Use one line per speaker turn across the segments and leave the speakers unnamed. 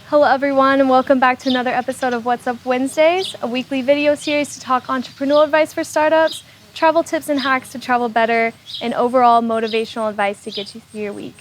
Hello everyone, and welcome back to another episode of What's Up Wednesdays, a weekly video series to talk entrepreneurial advice for startups, travel tips and hacks to travel better, and overall motivational advice to get you through your week.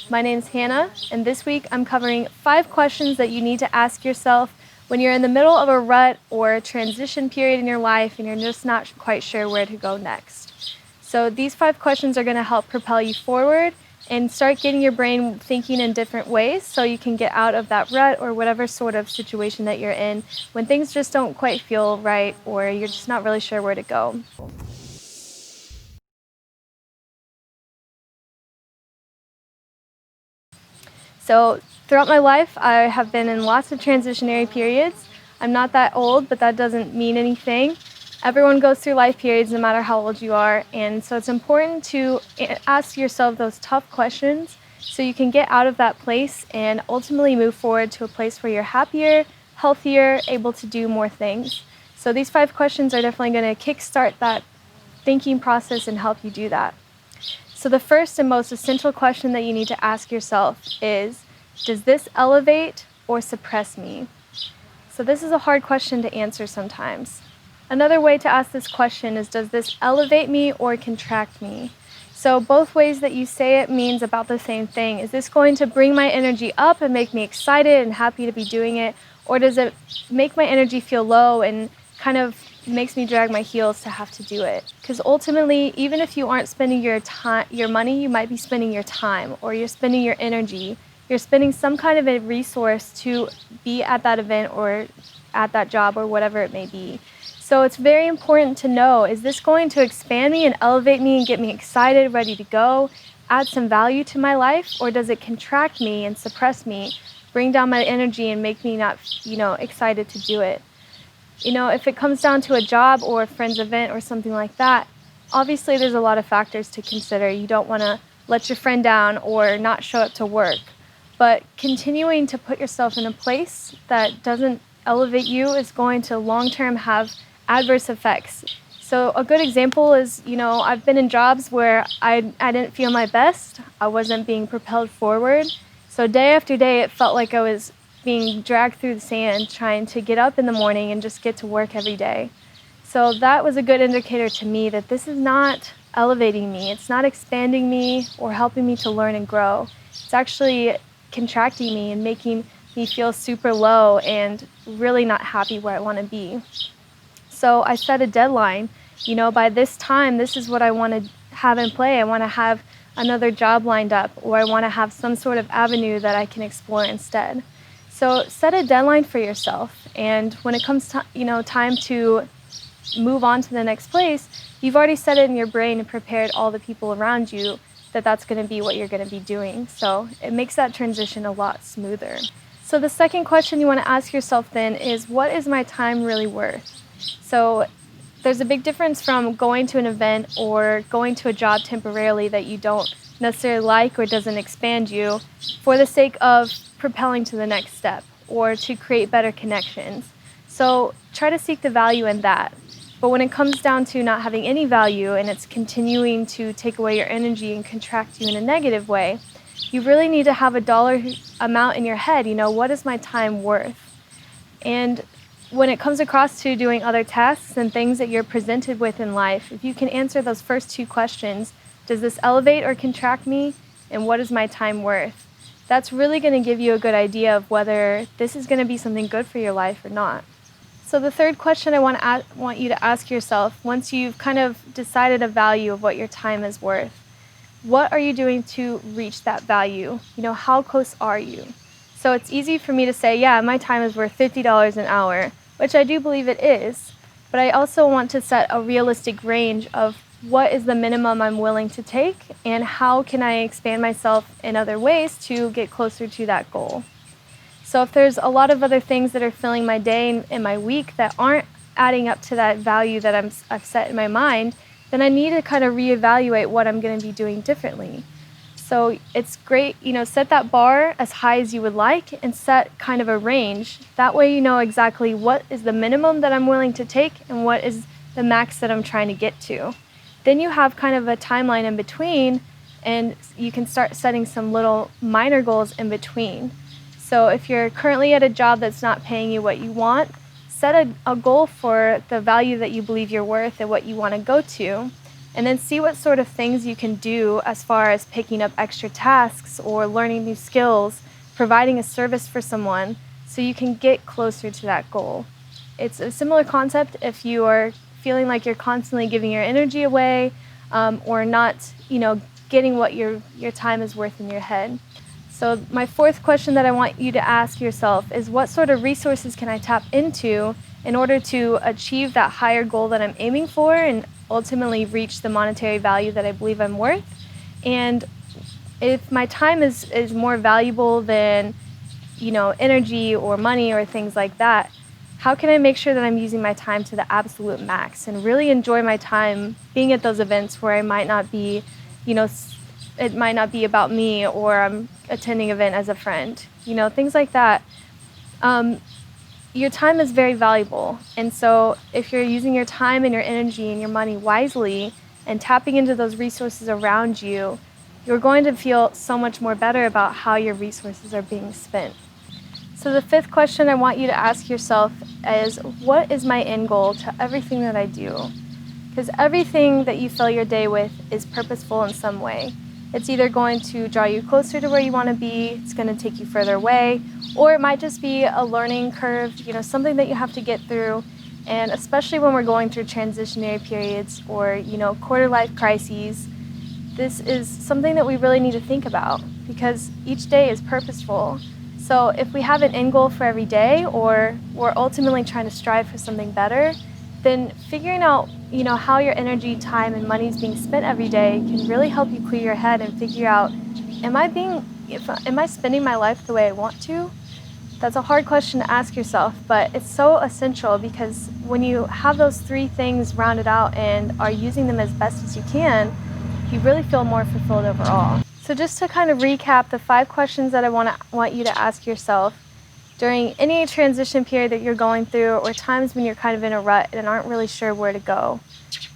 My name's Hannah, and this week I'm covering 5 questions that you need to ask yourself when you're in the middle of a rut or a transition period in your life and you're just not quite sure where to go next. So these 5 questions are going to help propel you forward and start getting your brain thinking in different ways so you can get out of that rut or whatever sort of situation that you're in when things just don't quite feel right or you're just not really sure where to go. So throughout my life, I have been in lots of transitionary periods. I'm not that old, but that doesn't mean anything. Everyone goes through life periods no matter how old you are, and so it's important to ask yourself those tough questions so you can get out of that place and ultimately move forward to a place where you're happier, healthier, able to do more things. So these 5 questions are definitely going to kickstart that thinking process and help you do that. So the first and most essential question that you need to ask yourself is, does this elevate or suppress me? So this is a hard question to answer sometimes. Another way to ask this question is, does this elevate me or contract me? So both ways that you say it means about the same thing. Is this going to bring my energy up and make me excited and happy to be doing it? Or does it make my energy feel low and kind of makes me drag my heels to have to do it? Because ultimately, even if you aren't spending your money, you might be spending your time or you're spending your energy. You're spending some kind of a resource to be at that event or at that job or whatever it may be. So it's very important to know, is this going to expand me and elevate me and get me excited, ready to go, add some value to my life, or does it contract me and suppress me, bring down my energy and make me not, excited to do it? If it comes down to a job or a friend's event or something like that, obviously there's a lot of factors to consider. You don't want to let your friend down or not show up to work. But continuing to put yourself in a place that doesn't elevate you is going to long-term have adverse effects. So a good example is, I've been in jobs where I didn't feel my best. I wasn't being propelled forward. So day after day, it felt like I was being dragged through the sand, trying to get up in the morning and just get to work every day. So that was a good indicator to me that this is not elevating me. It's not expanding me or helping me to learn and grow. It's actually contracting me and making me feel super low and really not happy where I want to be. So I set a deadline, by this time, this is what I want to have in play. I want to have another job lined up, or I want to have some sort of avenue that I can explore instead. So set a deadline for yourself. And when it comes to, time to move on to the next place, you've already set it in your brain and prepared all the people around you that that's going to be what you're going to be doing. So it makes that transition a lot smoother. So the second question you want to ask yourself then is, what is my time really worth? So there's a big difference from going to an event or going to a job temporarily that you don't necessarily like or doesn't expand you for the sake of propelling to the next step or to create better connections. So try to seek the value in that. But when it comes down to not having any value and it's continuing to take away your energy and contract you in a negative way, you really need to have a dollar amount in your head. What is my time worth? And when it comes across to doing other tasks and things that you're presented with in life, if you can answer those first 2 questions, does this elevate or contract me? And what is my time worth? That's really going to give you a good idea of whether this is going to be something good for your life or not. So the third question I want you to ask yourself, once you've kind of decided a value of what your time is worth, what are you doing to reach that value? How close are you? So it's easy for me to say, yeah, my time is worth $50 an hour, which I do believe it is, but I also want to set a realistic range of what is the minimum I'm willing to take and how can I expand myself in other ways to get closer to that goal. So if there's a lot of other things that are filling my day and my week that aren't adding up to that value that I've set in my mind, then I need to kind of reevaluate what I'm going to be doing differently. So it's great, set that bar as high as you would like and set kind of a range. That way you know exactly what is the minimum that I'm willing to take and what is the max that I'm trying to get to. Then you have kind of a timeline in between and you can start setting some little minor goals in between. So if you're currently at a job that's not paying you what you want, set a goal for the value that you believe you're worth and what you want to go to, and then see what sort of things you can do as far as picking up extra tasks or learning new skills, providing a service for someone, so you can get closer to that goal. It's a similar concept if you are feeling like you're constantly giving your energy away, or not, getting what your time is worth in your head. So my fourth question that I want you to ask yourself is, what sort of resources can I tap into in order to achieve that higher goal that I'm aiming for and ultimately reach the monetary value that I believe I'm worth? And if my time is more valuable than, energy or money or things like that, how can I make sure that I'm using my time to the absolute max and really enjoy my time being at those events where I might not be, it might not be about me, or I'm attending an event as a friend, things like that. Your time is very valuable. And so if you're using your time and your energy and your money wisely and tapping into those resources around you, you're going to feel so much more better about how your resources are being spent. So the fifth question I want you to ask yourself is, what is my end goal to everything that I do? Because everything that you fill your day with is purposeful in some way. It's either going to draw you closer to where you want to be, it's going to take you further away, or it might just be a learning curve, something that you have to get through. And especially when we're going through transitionary periods or, quarter life crises, this is something that we really need to think about, because each day is purposeful. So if we have an end goal for every day, or we're ultimately trying to strive for something better, then figuring out, how your energy, time, and money is being spent every day can really help you clear your head and figure out, am I spending my life the way I want to? That's a hard question to ask yourself, but it's so essential, because when you have those three things rounded out and are using them as best as you can, you really feel more fulfilled overall. So just to kind of recap the 5 questions that I want you to ask yourself during any transition period that you're going through, or times when you're kind of in a rut and aren't really sure where to go.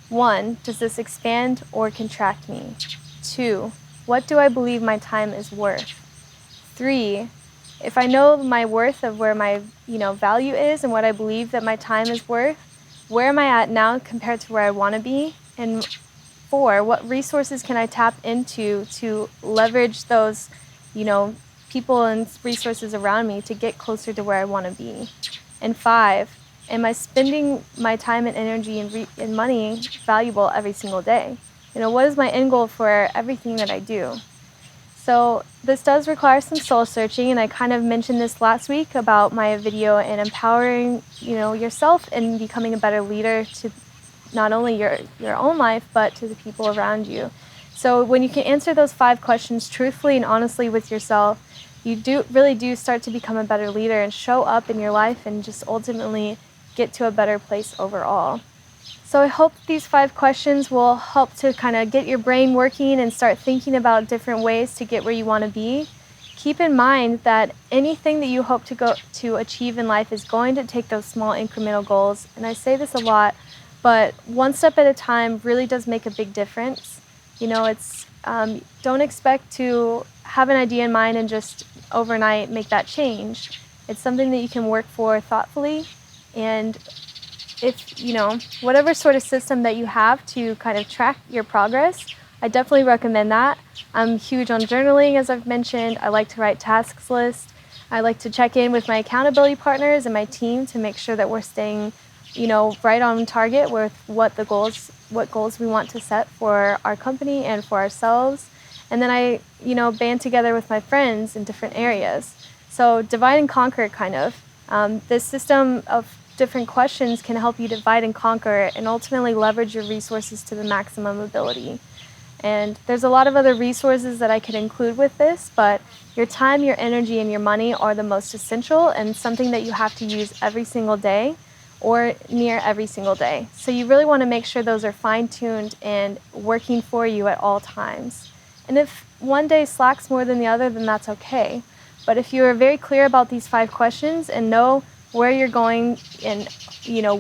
1, does this expand or contract me? 2, what do I believe my time is worth? 3, if I know my worth of where my value is and what I believe that my time is worth, where am I at now compared to where I want to be? And 4, what resources can I tap into to leverage those, people and resources around me to get closer to where I want to be? And 5, am I spending my time and energy and money valuable every single day? What is my end goal for everything that I do? So this does require some soul searching, and I kind of mentioned this last week about my video and empowering, yourself and becoming a better leader to not only your own life, but to the people around you. So when you can answer those 5 questions truthfully and honestly with yourself, you really do start to become a better leader and show up in your life and just ultimately get to a better place overall. So I hope these 5 questions will help to kind of get your brain working and start thinking about different ways to get where you want to be. Keep in mind that anything that you hope to achieve in life is going to take those small incremental goals. And I say this a lot, but one step at a time really does make a big difference. Don't expect to have an idea in mind and just overnight make that change. It's something that you can work for thoughtfully, and if, whatever sort of system that you have to kind of track your progress, I definitely recommend that. I'm huge on journaling, as I've mentioned. I like to write tasks lists. I like to check in with my accountability partners and my team to make sure that we're staying, right on target with what goals we want to set for our company and for ourselves. And then I, band together with my friends in different areas. So divide and conquer, kind of. This system of different questions can help you divide and conquer and ultimately leverage your resources to the maximum ability. And there's a lot of other resources that I could include with this, but your time, your energy, and your money are the most essential and something that you have to use every single day or near every single day. So you really want to make sure those are fine-tuned and working for you at all times. And if one day slacks more than the other, then that's okay. But if you are very clear about these 5 questions and know where you're going and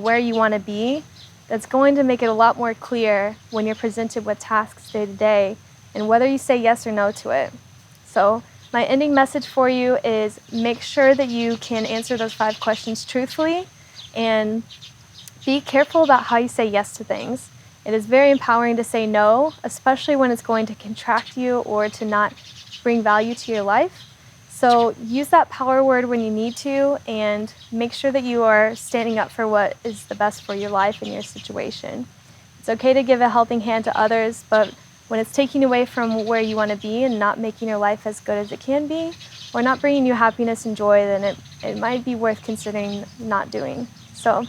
where you want to be, that's going to make it a lot more clear when you're presented with tasks day to day and whether you say yes or no to it. So My ending message for you is make sure that you can answer those 5 questions truthfully, and be careful about how you say yes to things. It is very empowering to say no, especially when it's going to contract you or to not bring value to your life. So use that power word when you need to, and make sure that you are standing up for what is the best for your life and your situation. It's okay to give a helping hand to others, but when it's taking away from where you want to be and not making your life as good as it can be, or not bringing you happiness and joy, then it might be worth considering not doing. So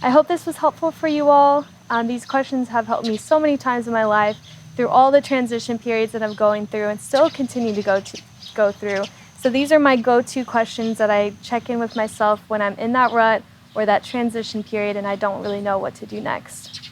I hope this was helpful for you all. These questions have helped me so many times in my life through all the transition periods that I'm going through and still continue to go through. So these are my go-to questions that I check in with myself when I'm in that rut or that transition period and I don't really know what to do next.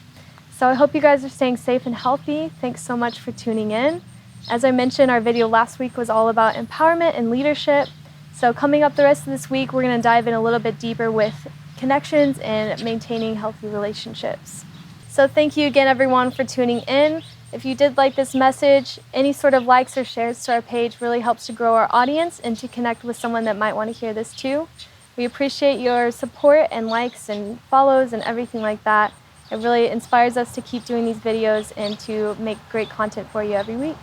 So I hope you guys are staying safe and healthy. Thanks so much for tuning in. As I mentioned, our video last week was all about empowerment and leadership. So coming up the rest of this week, we're going to dive in a little bit deeper with connections and maintaining healthy relationships. So thank you again, everyone, for tuning in. If you did like this message, any sort of likes or shares to our page really helps to grow our audience and to connect with someone that might want to hear this too. We appreciate your support and likes and follows and everything like that. It really inspires us to keep doing these videos and to make great content for you every week.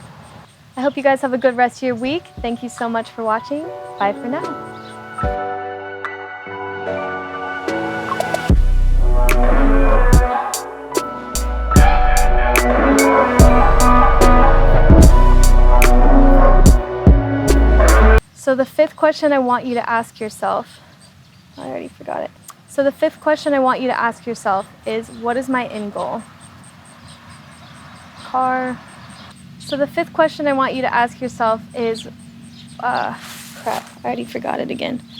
I hope you guys have a good rest of your week. Thank you so much for watching. Bye for now. So the 5th question I want you to ask yourself, I already forgot it. So the 5th question I want you to ask yourself is, what is my end goal? Car. So the 5th question I want you to ask yourself is, crap, I already forgot it again.